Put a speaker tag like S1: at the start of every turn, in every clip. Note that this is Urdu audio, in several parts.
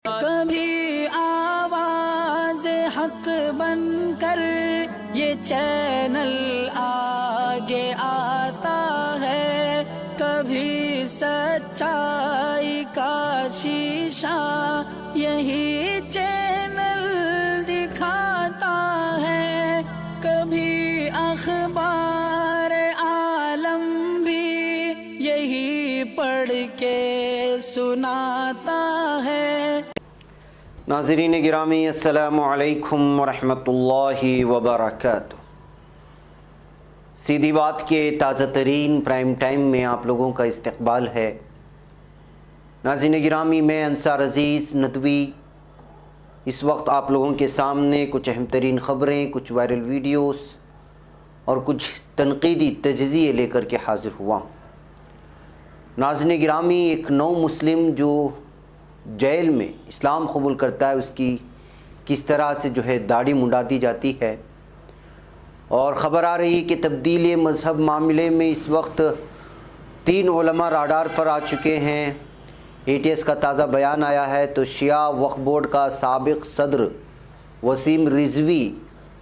S1: کبھی آواز حق بن کر یہ چینل آگے آتا ہے، کبھی سچائی کا شیشہ یہی چینل دکھاتا ہے، کبھی اخبار عالم بھی یہی پڑھ کے سناتا ہے۔
S2: ناظرین گرامی، السلام علیکم ورحمۃ اللہ وبرکاتہ۔ سیدھی بات کے تازہ ترین پرائم ٹائم میں آپ لوگوں کا استقبال ہے۔ ناظرین گرامی، میں انصار عزیز ندوی اس وقت آپ لوگوں کے سامنے کچھ اہم ترین خبریں، کچھ وائرل ویڈیوز اور کچھ تنقیدی تجزیے لے کر کے حاضر ہوا ہوں۔ ناظرین گرامی، ایک نو مسلم جو جیل میں اسلام قبول کرتا ہے، اس کی کس طرح سے جو ہے داڑھی منڈا دی جاتی ہے، اور خبر آ رہی ہے کہ تبدیلی مذہب معاملے میں اس وقت 3 علماء راڈار پر آ چکے ہیں۔ ATS کا تازہ بیان آیا ہے تو شیعہ وقف بورڈ کا سابق صدر وسیم رضوی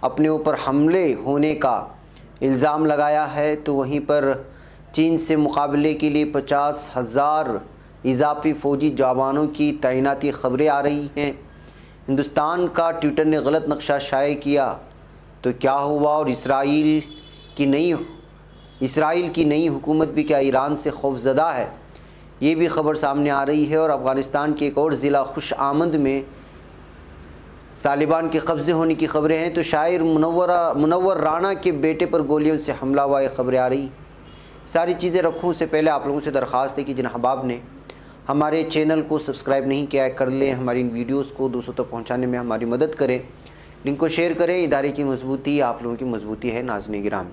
S2: اپنے اوپر حملے ہونے کا الزام لگایا ہے، تو وہیں پر چین سے مقابلے کے لیے 50,000 اضافی فوجی جوانوں کی تعیناتی خبریں آ رہی ہیں۔ ہندوستان کا ٹویٹر نے غلط نقشہ شائع کیا تو کیا ہوا، اور اسرائیل کی نئی حکومت بھی کیا ایران سے خوف زدہ ہے، یہ بھی خبر سامنے آ رہی ہے۔ اور افغانستان کے ایک اور ضلع خوش آمد میں طالبان کے قبضے ہونے کی خبریں ہیں، تو شاعر منور رانا کے بیٹے پر گولیوں سے حملہ ہوا، یہ خبریں آ رہی ہیں۔ ساری چیزیں رکھوں اس سے پہلے آپ لوگوں سے درخواست ہے کہ جن احباب نے ہمارے چینل کو سبسکرائب نہیں کیا ہے کر لیں، ہماری ان ویڈیوز کو دوسروں تک پہنچانے میں ہماری مدد کریں، لنک کو شیئر کریں۔ ادارے کی مضبوطی آپ لوگوں کی مضبوطی ہے ناظرین گرامی۔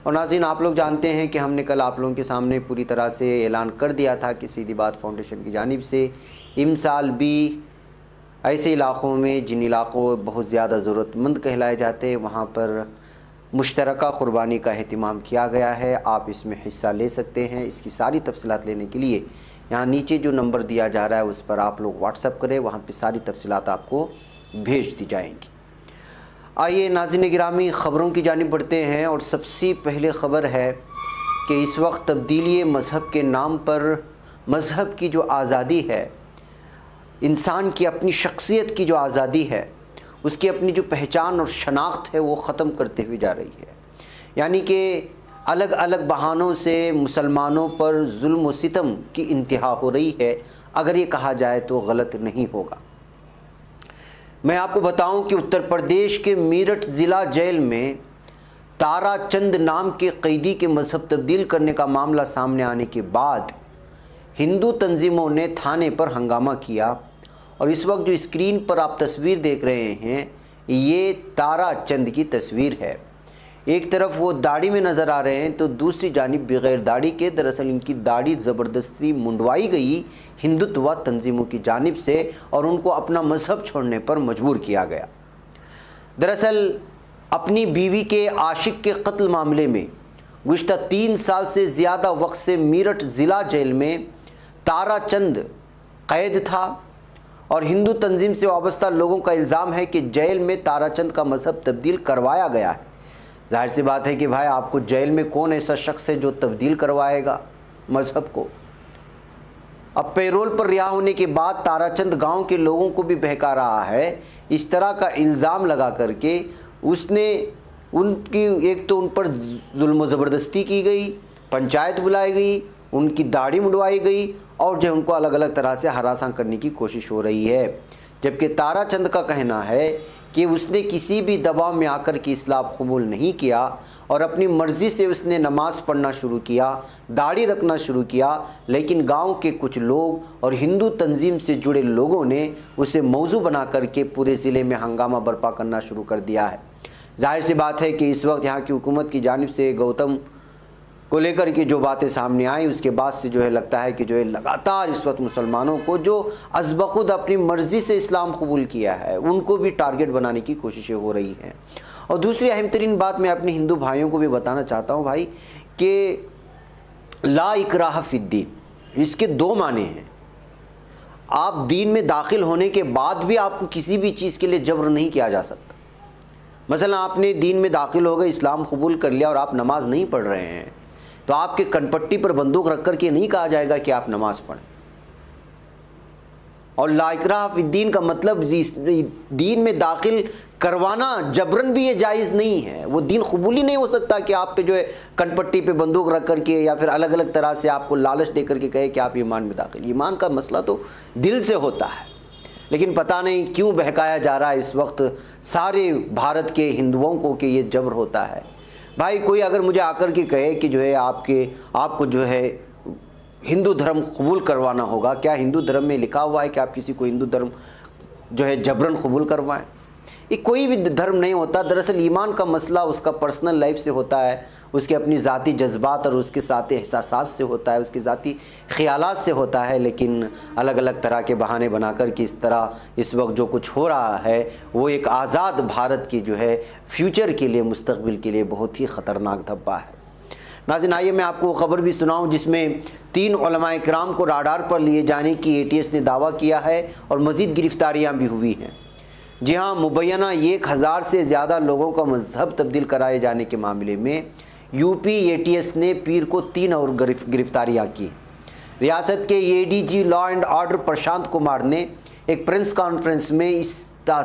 S2: اور ناظرین، آپ لوگ جانتے ہیں کہ ہم نے کل آپ لوگوں کے سامنے پوری طرح سے اعلان کر دیا تھا کہ سیدھی بات فاؤنڈیشن کی جانب سے امسال بھی ایسے علاقوں میں جن علاقوں بہت زیادہ ضرورت مند کہلائے جاتے ہیں وہاں پر مشترکہ قربانی کا اہتمام کیا گیا ہے۔ آپ اس میں حصہ لے سکتے ہیں۔ اس کی ساری تفصیلات لینے کے لیے یہاں نیچے جو نمبر دیا جا رہا ہے اس پر آپ لوگ واٹس ایپ کریں، وہاں پہ ساری تفصیلات آپ کو بھیج دی جائیں گی۔ آئیے ناظرین گرامی، خبروں کی جانب بڑھتے ہیں، اور سب سے پہلے خبر ہے کہ اس وقت تبدیلی مذہب کے نام پر مذہب کی جو آزادی ہے، انسان کی اپنی شخصیت کی جو آزادی ہے، اس کی اپنی جو پہچان اور شناخت ہے وہ ختم کرتے ہوئے جا رہی ہے۔ یعنی کہ الگ الگ بہانوں سے مسلمانوں پر ظلم و ستم کی انتہا ہو رہی ہے، اگر یہ کہا جائے تو غلط نہیں ہوگا۔ میں آپ کو بتاؤں کہ اتر پردیش کے میرٹھ ضلع جیل میں تارا چند نام کے قیدی کے مذہب تبدیل کرنے کا معاملہ سامنے آنے کے بعد ہندو تنظیموں نے تھانے پر ہنگامہ کیا، اور اس وقت جو اسکرین پر آپ تصویر دیکھ رہے ہیں یہ تارا چند کی تصویر ہے۔ ایک طرف وہ داڑھی میں نظر آ رہے ہیں تو دوسری جانب بغیر داڑھی کے، دراصل ان کی داڑھی زبردستی منڈوائی گئی ہندوتوا تنظیموں کی جانب سے، اور ان کو اپنا مذہب چھوڑنے پر مجبور کیا گیا۔ دراصل اپنی بیوی کے عاشق کے قتل معاملے میں گزشتہ 3 سال سے زیادہ وقت سے میرٹھ ضلع جیل میں تارا چند قید تھا، اور ہندو تنظیم سے وابستہ لوگوں کا الزام ہے کہ جیل میں تارا چند کا مذہب تبدیل کروایا گیا ہے۔ ظاہر سی بات ہے کہ بھائی آپ کو جیل میں کون ایسا شخص ہے جو تبدیل کروائے گا مذہب کو۔ اب پیرول پر رہا ہونے کے بعد تارا چند گاؤں کے لوگوں کو بھی بہکا رہا ہے، اس طرح کا الزام لگا کر کے اس نے ایک تو ان پر ظلم و زبردستی کی گئی، پنچایت بلائی گئی، ان کی داڑھی منڈوائی گئی، اور جو ان کو الگ الگ طرح سے ہراساں کرنے کی کوشش ہو رہی ہے۔ جبکہ تارا چند کا کہنا ہے کہ اس نے کسی بھی دباؤ میں آ کر کے اسلام قبول نہیں کیا، اور اپنی مرضی سے اس نے نماز پڑھنا شروع کیا، داڑھی رکھنا شروع کیا، لیکن گاؤں کے کچھ لوگ اور ہندو تنظیم سے جڑے لوگوں نے اسے موضوع بنا کر کے پورے ضلع میں ہنگامہ برپا کرنا شروع کر دیا ہے۔ ظاہر سی بات ہے کہ اس وقت یہاں کی حکومت کی جانب سے گوتم کو لے کر کے جو باتیں سامنے آئیں اس کے بعد سے جو ہے لگتا ہے کہ جو ہے لگاتار اس وقت مسلمانوں کو جو از بخود اپنی مرضی سے اسلام قبول کیا ہے ان کو بھی ٹارگٹ بنانے کی کوششیں ہو رہی ہیں۔ اور دوسری اہم ترین بات میں اپنے ہندو بھائیوں کو بھی بتانا چاہتا ہوں بھائی کہ لا اکراہ فی الدین، اس کے 2 معنی ہیں۔ آپ دین میں داخل ہونے کے بعد بھی آپ کو کسی بھی چیز کے لیے جبر نہیں کیا جا سکتا۔ مثلا آپ نے دین میں داخل ہو گئے، اسلام قبول کر لیا اور آپ نماز نہیں پڑھ رہے ہیں تو آپ کے کنپٹی پر بندوق رکھ کر کے نہیں کہا جائے گا کہ آپ نماز پڑھیں۔ اور لا اکراہ فی الدین کا مطلب دین میں داخل کروانا جبرن بھی یہ جائز نہیں ہے۔ وہ دین قبول ہی نہیں ہو سکتا کہ آپ پہ جو ہے کنپٹی پہ بندوق رکھ کر کے یا پھر الگ الگ طرح سے آپ کو لالچ دے کر کے کہے کہ آپ ایمان میں داخل۔ ایمان کا مسئلہ تو دل سے ہوتا ہے، لیکن پتہ نہیں کیوں بہکایا جا رہا ہے اس وقت سارے بھارت کے ہندوؤں کو کہ یہ جبر ہوتا ہے۔ بھائی کوئی اگر مجھے آ کر کے کہے کہ جو ہے آپ کو جو ہے ہندو دھرم قبول کروانا ہوگا، کیا ہندو دھرم میں لکھا ہوا ہے کہ آپ کسی کو ہندو دھرم جو ہے جبرن قبول کروائیں؟ یہ کوئی بھی دھرم نہیں ہوتا۔ دراصل ایمان کا مسئلہ اس کا پرسنل لائف سے ہوتا ہے، اس کے اپنی ذاتی جذبات اور اس کے ساتھ احساسات سے ہوتا ہے، اس کے ذاتی خیالات سے ہوتا ہے۔ لیکن الگ الگ طرح کے بہانے بنا کر کے اس طرح اس وقت جو کچھ ہو رہا ہے وہ ایک آزاد بھارت کی جو ہے فیوچر کے لیے، مستقبل کے لیے بہت ہی خطرناک دھبا ہے۔ ناظرین آئیے میں آپ کو خبر بھی سناؤں جس میں 3 علماء کرام کو راڈار پر لیے جانے کی ATS نے دعویٰ کیا ہے اور مزید گرفتاریاں بھی ہوئی ہیں۔ جی ہاں، مبینہ 1000 سے زیادہ لوگوں کا مذہب تبدیل کرائے جانے کے معاملے میں UP ATS نے پیر کو 3 اور گرفتاریاں کی۔ ریاست کے ADG law and order Prashant Kumar نے ایک پریس کانفرنس میں اس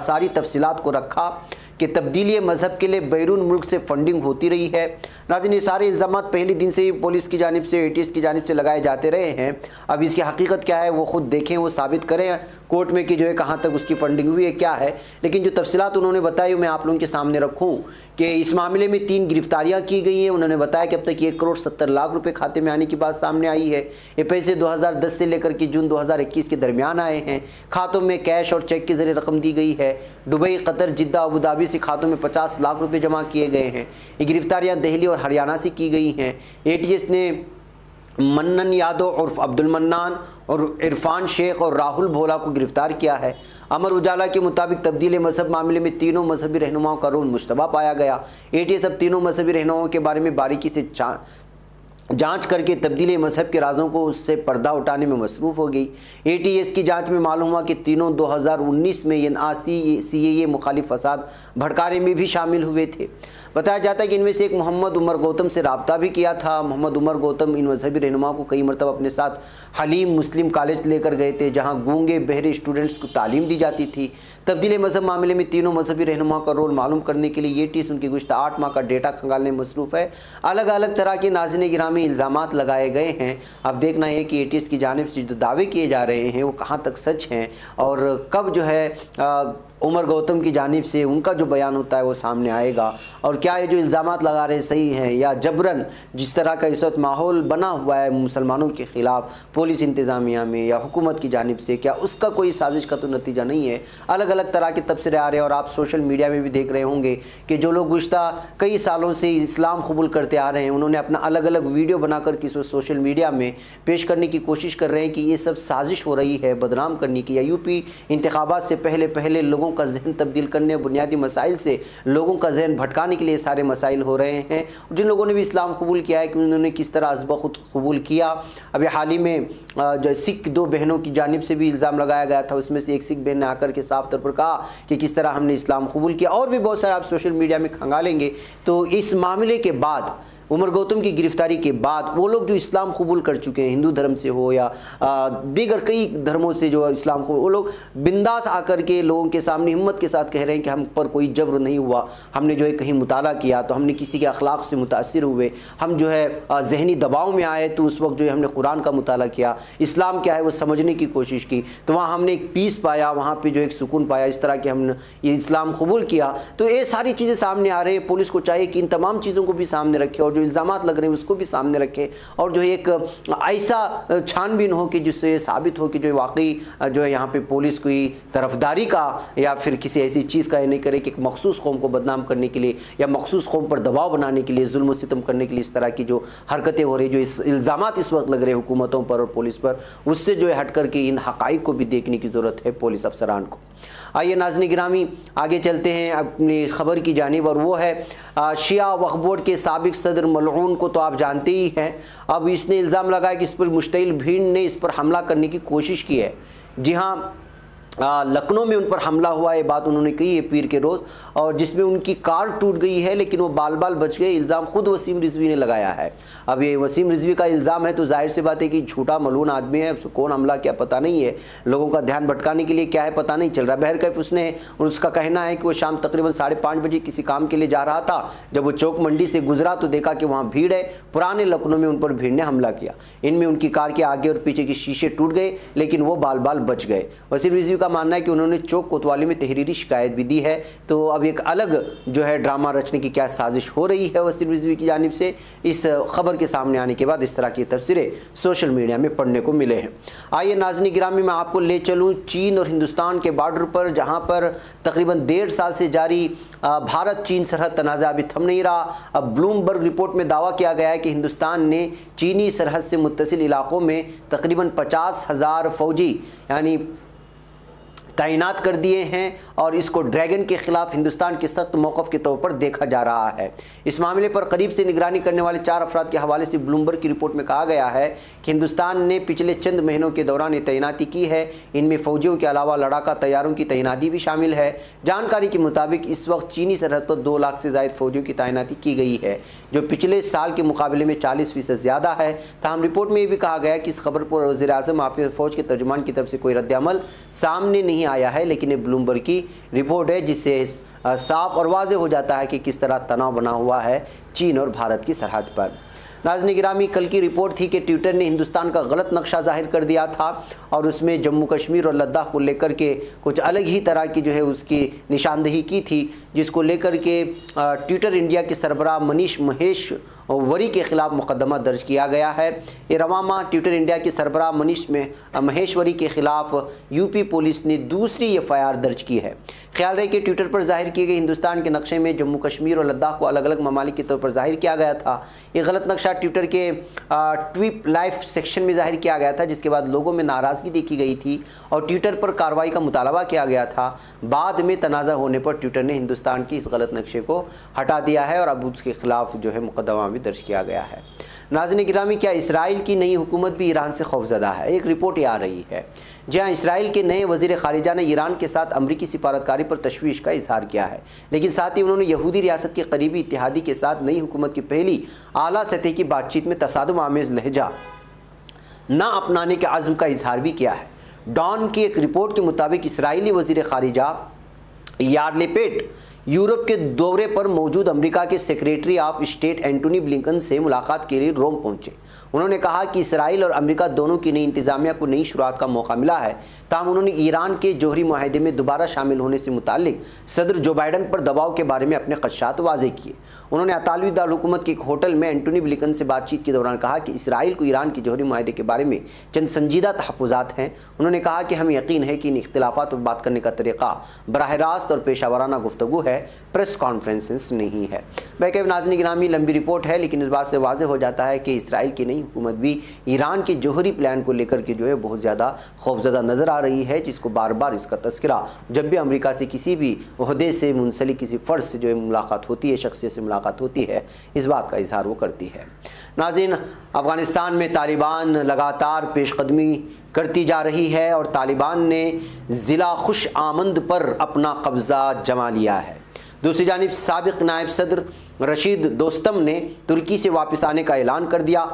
S2: ساری تفصیلات کو رکھا کہ تبدیلی مذہب کے لیے بیرون ملک سے فنڈنگ ہوتی رہی ہے۔ ناظرین یہ سارے الزامات پہلے دن سے ہی پولیس کی جانب سے ATS کی جانب سے لگائے جاتے رہے ہیں۔ اب اس کی حقیقت کیا ہے وہ خود دیکھیں، وہ ثابت کریں کورٹ میں کہ جو ہے کہاں تک اس کی فنڈنگ ہوئی ہے، کیا ہے۔ لیکن جو تفصیلات انہوں نے بتائی میں آپ لوگوں کے سامنے رکھوں کہ اس معاملے میں 3 گرفتاریاں کی گئی ہیں۔ انہوں نے بتایا کہ اب تک 1 کروڑ 70 لاکھ روپے کھاتے میں آنے کی بات سامنے آئی ہے۔ یہ پیسے 2010 سے لے کر کے جون 2021 کے درمیان آئے ہیں۔ کھاتوں میں کیش اور چیک کے ذریعے رقم دی گئی ہے۔ دبئی، قطر، جدہ، ابوظہبی سے کھاتوں میں 50 لاکھ روپے جمع کیے گئے ہیں۔ یہ گرفتاریاں دہلی اور ہریانہ سے کی گئی ہیں۔ ATS نے منن یادو عرف عبد المنان اور عرفان شیخ اور راہل بھولا کو گرفتار کیا ہے۔ امر اجالا کے مطابق تبدیل مذہب معاملے میں تینوں مذہبی رہنماؤں کا رول مشتبہ پایا گیا۔ ATS اب تینوں مذہبی رہنماؤں کے بارے میں باریکی سے جانچ کر کے تبدیلی مذہب کے رازوں کو اس سے پردہ اٹھانے میں مصروف ہو گئی۔ ATS کی جانچ میں معلوم ہوا کہ تینوں 2019 میں CAA مخالف فساد بھڑکانے میں بھی شامل ہوئے تھے۔ بتایا جاتا ہے کہ ان میں سے ایک محمد عمر گوتم سے رابطہ بھی کیا تھا۔ محمد عمر گوتم ان مذہبی رہنماؤں کو کئی مرتبہ اپنے ساتھ حلیم مسلم کالج لے کر گئے تھے جہاں گونگے بہرے اسٹوڈنٹس کو تعلیم دی جاتی تھی۔ تبدیل مذہب معاملے میں تینوں مذہبی رہنماؤں کا رول معلوم کرنے کے لیے ATS ان کی گزشتہ 8 ماہ کا ڈیٹا کھنگالنے میں مصروف ہے۔ الگ الگ طرح کے ناظرین گرامی الزامات لگائے گئے ہیں۔ اب دیکھنا ہے کہ ATS کی جانب سے جو دعوے کیے جا رہے ہیں وہ کہاں تک سچ ہیں اور کب جو ہے عمر گوتم کی جانب سے ان کا جو بیان ہوتا ہے وہ سامنے آئے گا، اور کیا یہ جو الزامات لگا رہے صحیح ہیں یا جبرن جس طرح کا اس وقت ماحول بنا ہوا ہے مسلمانوں کے خلاف پولیس انتظامیہ میں یا حکومت کی جانب سے، کیا اس کا کوئی سازش کا تو نتیجہ نہیں ہے۔ الگ الگ طرح کے تبصرے آ رہے ہیں اور آپ سوشل میڈیا میں بھی دیکھ رہے ہوں گے کہ جو لوگ گزشتہ کئی سالوں سے اسلام قبول کرتے آ رہے ہیں انہوں نے اپنا الگ الگ ویڈیو بنا کر کے سوشل میڈیا میں پیش کرنے کی کوشش کر رہے ہیں کہ یہ سب سازش ہو رہی ہے بدنام کرنے کی، یا UP انتخابات سے پہلے لوگوں کا ذہن تبدیل کرنے، بنیادی مسائل سے لوگوں کا ذہن بھٹکانے کے لیے سارے مسائل ہو رہے ہیں۔ جن لوگوں نے بھی اسلام قبول کیا ہے کہ انہوں نے کس طرح ازبہ خود قبول کیا۔ ابھی حال ہی میں جو سکھ 2 بہنوں کی جانب سے بھی الزام لگایا گیا تھا، اس میں سے ایک سکھ بہن نے آ کر کے صاف طور پر کہا کہ کس طرح ہم نے اسلام قبول کیا، اور بھی بہت سارے آپ سوشل میڈیا میں کھنگالیں گے۔ تو اس معاملے کے بعد عمر گوتم کی گرفتاری کے بعد وہ لوگ جو اسلام قبول کر چکے ہیں، ہندو دھرم سے ہو یا دیگر کئی دھرموں سے جو اسلام قبول، وہ لوگ بنداس آ کر کے لوگوں کے سامنے ہمت کے ساتھ کہہ رہے ہیں کہ ہم پر کوئی جبر نہیں ہوا، ہم نے جو ہے کہیں مطالعہ کیا تو ہم نے کسی کے اخلاق سے متاثر ہوئے، ہم جو ہے ذہنی دباؤ میں آئے تو اس وقت جو ہے ہم نے قرآن کا مطالعہ کیا، اسلام کیا ہے وہ سمجھنے کی کوشش کی، تو وہاں ہم نے ایک پیس پایا، وہاں پہ جو ایک سکون پایا، اس طرح کہ ہم نے یہ اسلام قبول کیا۔ تو یہ ساری چیزیں سامنے آ رہے ہیں۔ پولیس کو چاہیے کہ ان تمام چیزوں کو بھی سامنے رکھے اور جو الزامات لگ رہے ہیں اس کو بھی سامنے رکھے، اور جو ایک ایسا چھان بین ہو کہ جس سے ثابت ہو کہ جو واقعی جو ہے یہاں پہ پولیس کوئی طرفداری کا یا پھر کسی ایسی چیز کا یہ نہیں کرے کہ ایک مخصوص قوم کو بدنام کرنے کے لیے یا مخصوص قوم پر دباؤ بنانے کے لیے، ظلم و ستم کرنے کے لیے اس طرح کی جو حرکتیں ہو رہی، جو الزامات اس وقت لگ رہے حکومتوں پر اور پولیس پر، اس سے جو ہے ہٹ کر کے ان حقائق کو بھی دیکھنے کی ضرورت ہے پولیس افسران کو۔ آئیے ناظرین گرامی آگے چلتے ہیں اپنی خبر کی جانب، اور وہ ہے شیعہ وقف بورڈ کے سابق صدر ملعون کو تو آپ جانتے ہی ہیں۔ اب اس نے الزام لگایا کہ اس پر مشتعل بھیڑ نے اس پر حملہ کرنے کی کوشش کی ہے۔ جی ہاں، لکھنؤ میں ان پر حملہ ہوا، یہ بات انہوں نے کہی ہے پیر کے روز، اور جس میں ان کی کار ٹوٹ گئی ہے لیکن وہ بال بال بچ گئے۔ الزام خود وسیم رضوی نے لگایا ہے۔ اب یہ وسیم رضوی کا الزام ہے تو ظاہر سی بات ہے کہ جھوٹا ملعون آدمی ہے، کون حملہ کیا پتہ نہیں ہے، لوگوں کا دھیان بھٹکانے کے لیے کیا ہے پتہ نہیں چل رہا۔ بہرکیف اس کا کہنا ہے کہ وہ شام تقریباً 5:30 بجے کسی کام کے لیے جا رہا تھا، جب وہ چوک منڈی سے گزرا تو دیکھا کہ وہاں بھیڑ ہے۔ پرانے لکھنؤ میں ان پر بھیڑ نے حملہ کیا، ان میں ان کی کار کے آگے اور پیچھے کے شیشے ٹوٹ گئے لیکن وہ بال بال بچ گئے۔ وسیم رضوی کا ماننا ہے کہ انہوں نے چوک کوتوالی میں تحریری شکایت بھی دی ہے۔ تو اب ایک الگ جو ہے ڈرامہ رچنے کی کیا سازش ہو رہی ہے وسیم رضوی کی جانب سے، اس خبر کے سامنے آنے کے بعد اس طرح کی تفسیریں سوشل میڈیا میں پڑھنے کو ملے ہیں۔ آئیے ناظرین گرامی، میں آپ کو لے چلوں چین اور ہندوستان کے بارڈر پر، جہاں پر تقریباً 1.5 سال سے جاری بھارت چین سرحد تنازع ابھی تھم نہیں رہا۔ اب بلومبرگ رپورٹ میں دعویٰ کیا گیا ہے کہ ہندوستان نے چینی سرحد سے متصل علاقوں میں تقریباً 50,000 فوجی یعنی تعینات کر دیے ہیں، اور اس کو ڈریگن کے خلاف ہندوستان کے سخت موقف کے طور پر دیکھا جا رہا ہے۔ اس معاملے پر قریب سے نگرانی کرنے والے 4 افراد کے حوالے سے بلومبرگ کی رپورٹ میں کہا گیا ہے کہ ہندوستان نے پچھلے چند مہینوں کے دوران یہ تعیناتی کی ہے، ان میں فوجیوں کے علاوہ لڑاکا طیاروں کی تعیناتی بھی شامل ہے۔ جانکاری کے مطابق اس وقت چینی سرحد پر 2 لاکھ سے زائد فوجیوں کی تعیناتی کی گئی ہے، جو پچھلے سال کے مقابلے میں 40% زیادہ ہے۔ تاہم رپورٹ میں یہ بھی کہا گیا کہ اس خبر پر وزیر اعظم حافظ فوج کے ترجمان کی طرف سے کوئی رد عمل سامنے نہیں آیا ہے، لیکن یہ بلومبرگ کی رپورٹ ہے جس سے صاف اور واضح ہو جاتا ہے کہ کس طرح تناؤ بنا ہوا ہے چین اور بھارت کی سرحد پر۔ ناظرین گرامی، کل کی رپورٹ تھی کہ ٹویٹر نے ہندوستان کا غلط نقشہ ظاہر کر دیا تھا، اور اس میں جموں کشمیر اور لداخ کو لے کر کے کچھ الگ ہی طرح کی جو ہے اس کی نشاندہی کی تھی، جس کو لے کر کے ٹویٹر انڈیا کے سربراہ مہیش وری کے خلاف مقدمہ درج کیا گیا ہے۔ یہ رواں ماہ ٹویٹر انڈیا کے سربراہ مہیش وری کے خلاف یو پی پولیس نے دوسری FIR درج کی ہے۔ خیال رہے کہ ٹویٹر پر ظاہر کیے گئے ہندوستان کے نقشے میں جموں کشمیر اور لداخ کو الگ الگ ممالک کے طور پر ظاہر کیا گیا تھا۔ یہ غلط نقشہ ٹویٹر کے ٹویٹ لائف سیکشن میں ظاہر کیا گیا تھا، جس کے بعد لوگوں میں ناراضگی دیکھی گئی تھی اور ٹویٹر پر کارروائی کا مطالبہ کیا گیا تھا۔ بعد میں تنازع ہونے پر ٹویٹر نے ہندوستان کی اس غلط نقشے کو ہٹا دیا ہے اور اب اس کے خلاف جو ہے مقدمہ بھی درج کیا گیا ہے۔ ناظرین گرامی، کیا اسرائیل کی نئی حکومت بھی ایران سے خوفزدہ ہے؟ ایک رپورٹ یہ آ رہی ہے۔ جی ہاں، اسرائیل کے نئے وزیر خارجہ نے ایران کے ساتھ امریکی سفارتکاری پر تشویش کا اظہار کیا ہے، لیکن ساتھ ہی انہوں نے یہودی ریاست کے قریبی اتحادی کے ساتھ نئی حکومت کی پہلی اعلیٰ سطح کی بات چیت میں تصادم آمیز لہجہ نہ اپنانے کے عزم کا اظہار بھی کیا ہے۔ ڈان کی ایک رپورٹ کے مطابق اسرائیلی وزیر خارجہ یار لیپیڈ یورپ کے دورے پر موجود امریکہ کے secretary of state Antony Blinken سے ملاقات کے لیے روم پہنچے۔ انہوں نے کہا کہ اسرائیل اور امریکہ دونوں کی نئی انتظامیہ کو نئی شروعات کا موقع ملا ہے، تاہم انہوں نے ایران کے جوہری معاہدے میں دوبارہ شامل ہونے سے متعلق صدر جو بائیڈن پر دباؤ کے بارے میں اپنے خدشات واضح کیے۔ انہوں نے اطالوی دارالحکومت کے ایک ہوٹل میں اینٹونی بلنکن سے بات چیت کے دوران کہا کہ اسرائیل کو ایران کے جوہری معاہدے کے بارے میں چند سنجیدہ تحفظات ہیں۔ انہوں نے کہا کہ ہمیں یقین ہے کہ ان اختلافات پر بات کرنے کا طریقہ براہ راست اور پیشہ ورانہ گفتگو ہے، پریس کانفرنسز نہیں ہے۔ بہرکیف ناظرین گرامی، لمبی رپورٹ ہے لیکن اس بات سے واضح ہو جاتا ہے کہ اسرائیل کی نئی حکومت بھی ایران کے جوہری پلان کو لے کر کے جو ہے بہت زیادہ خوفزدہ نظر آ رہی ہے، جس کو بار بار اس کا تذکرہ جب بھی امریکہ سے کسی بھی عہدے سے منسلک کسی فرد سے جو ہے ملاقات ہوتی ہے، شخصیت سے ملاقات ہوتی ہے، اس بات کا اظہار وہ کرتی ہے۔ ناظرین، افغانستان میں طالبان لگاتار پیش قدمی کرتی جا رہی ہے اور طالبان نے ضلع خوش آمند پر اپنا قبضہ جما لیا ہے۔ دوسری جانب سابق نائب صدر رشید دوستم نے ترکی سے واپس آنے کا اعلان کر دیا۔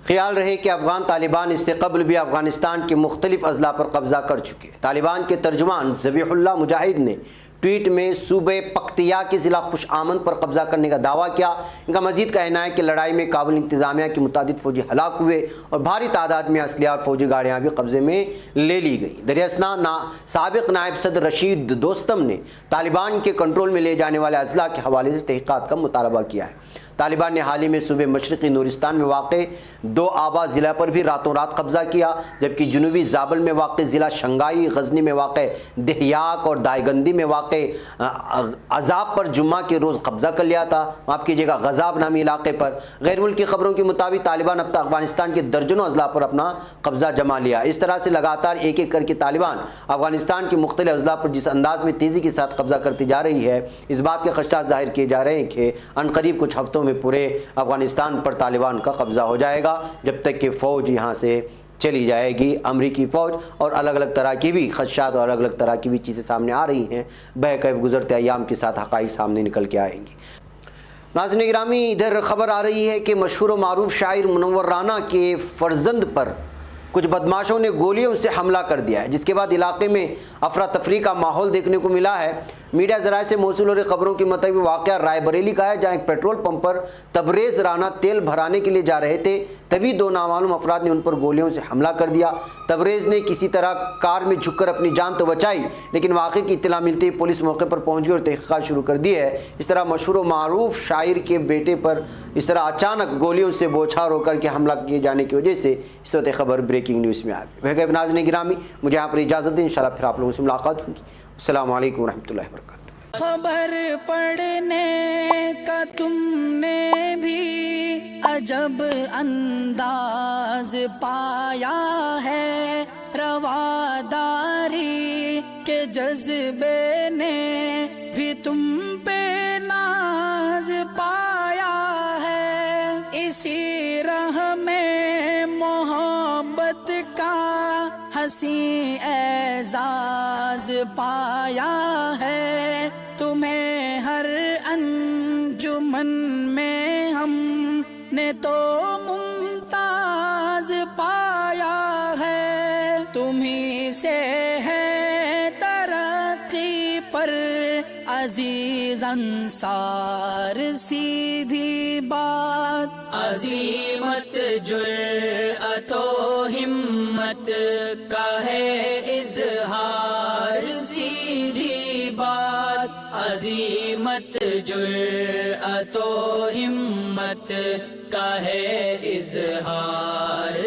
S2: خیال رہے کہ افغان طالبان اس سے قبل بھی افغانستان کے مختلف اضلاع پر قبضہ کر چکے۔ طالبان کے ترجمان ذبیح اللہ مجاہد نے ٹویٹ میں صوبہ پختیا کے ضلع خوش آمند پر قبضہ کرنے کا دعویٰ کیا۔ ان کا مزید کہنا ہے کہ لڑائی میں کابل انتظامیہ کے متعدد فوجی ہلاک ہوئے اور بھاری تعداد میں اسلحہ اور فوجی گاڑیاں بھی قبضے میں لے لی گئی۔ دریاسنا سابق نائب صدر رشید دوستم نے طالبان کے کنٹرول میں لے جانے والے اضلاع کے حوالے سے تحقیقات کا مطالبہ کیا ہے۔ طالبان نے حال ہی میں صوبے مشرقی نورستان میں واقع 2 آبا ضلع پر بھی راتوں رات قبضہ کیا، جبکہ جنوبی زابل میں واقع ضلع شنگائی، غزنی میں واقع دہیاک اور دائیگندی میں واقع عذاب پر جمعہ کے روز قبضہ کر لیا تھا، معاف کیجیے گا غذاب نامی علاقے پر۔ غیر ملکی خبروں کے مطابق طالبان اب تک افغانستان کے درجنوں اضلاع پر اپنا قبضہ جما لیا۔ اس طرح سے لگاتار ایک ایک کر کے طالبان افغانستان کے مختلف اضلاع پر جس انداز میں تیزی کے ساتھ قبضہ کرتی جا رہی ہے، اس بات کے خدشات ظاہر کیے جا رہے ہیں کہ عنقریب کچھ ہفتوں میں پورے افغانستان پر طالبان کا قبضہ ہو جائے گا، جب تک کہ فوج یہاں سے چلی جائے گی امریکی فوج، اور الگ الگ طرح کی بھی خدشات اور الگ الگ طرح کی بھی چیزیں سامنے آ رہی ہیں، بہرکیف گزرتے ایام کے ساتھ حقائق سامنے نکل کے آئیں گی۔ ناظرین گرامی، ادھر خبر آ رہی ہے کہ مشہور و معروف شاعر منور رانا کے فرزند پر کچھ بدماشوں نے گولیوں سے حملہ کر دیا ہے، جس کے بعد علاقے میں افراتفری کا ماحول دیکھنے کو ملا ہے۔ میڈیا ذرائع سے موصول ہو رہی خبروں کے مطابق واقعہ رائے بریلی کا ہے، جہاں ایک پیٹرول پمپ پر تبریز رانا تیل بھرانے کے لیے جا رہے تھے، تبھی دو نامعلوم افراد نے ان پر گولیوں سے حملہ کر دیا۔ تبریز نے کسی طرح کار میں جھک کر اپنی جان تو بچائی، لیکن واقعے کی اطلاع ملتے ہی پولیس موقع پر پہنچ گئی اور تحقیقات شروع کر دی ہے۔ اس طرح مشہور و معروف شاعر کے بیٹے پر اس طرح اچانک گولیوں سے بوچھار ہو کر کے حملہ کیے جانے کی وجہ سے اس وقت خبر بریکنگ نیوز میں آ گئی۔ بہرکیف ناظرین گرامی، مجھے یہاں پر اجازت دیں، انشاءاللہ پھر آپ لوگوں سے ملاقات ہوگی۔ السلام علیکم ورحمۃ اللہ وبرکاتہ۔
S1: خبر پڑھنے کا تم نے بھی عجب انداز پایا ہے، رواداری کے جذبے نے بھی تم پہ ناز پایا ہے، اسی راہ میں محبت کا حسین اعزاز پایا ہے، تمہیں ہر انجمن میں ہم نے تو ممتاز پایا ہے، تمہیں سے ہے ترقی پر عزیز انصار، سیدھی بات عظیمت جرأت و ہمت کا ہے اظہار، سیدھی بات عظیمت جرأت و ہمت کا ہے اظہار،